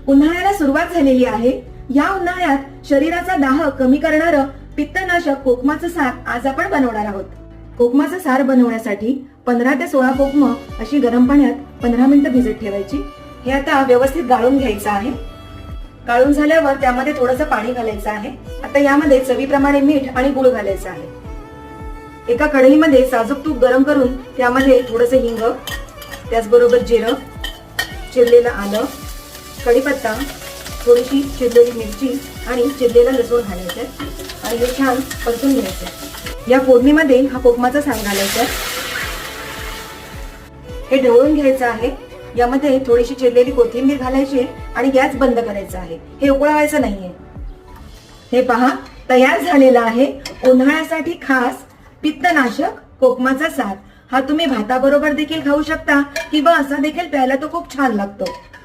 उन्हाळ्याला सुरुवात झालेली आहे. या उन्हाळ्यात शरीराचा दाह कमी करणारं पित्तनाशक कोकमाचं सार आज आपण बनवणार आहोत. कोकमाचं सार बनवण्यासाठी 15 ते 16 कोकम अशी गरम पाण्यात 15 मिनिटं भिजत ठेवायची. हे आता व्यवस्थित गाळून घ्यायचं आहे. गाळून झाल्यावर त्यामध्ये थोडंसं पाणी घालायचं आहे. आता यामध्ये चवीप्रमाणे मीठ आणि गूळ घालायचं आहे. एका कढईमध्ये साजूक तूप गरम करून त्यामध्ये थोडंसं हिंग, त्याचबरोबर जिरं, चिरलेलं आलं, कढीपत्ता, थोडीशी चिरलेली मिरची आणि चिरलेला लसूण घालायचं आणि हे छान परतून घ्यायचं. या फोडणीमध्ये हा कोकमाचा सार घालायचा. हे ढवळून घ्यायचं आहे. यामध्ये थोडीशी चिरलेली कोथिंबीर घालायची आणि गॅस बंद करायचा आहे. हे उकळवायचं नाहीये. हे पहा, तयार झालेला आहे उन्हाळ्यासाठी खास पित्तनाशक कोकमाचा सार. हा तुम्ही भाताबरोबर देखील खाऊ शकता किंवा असा देखील प्यायला तो खूप छान लागतो.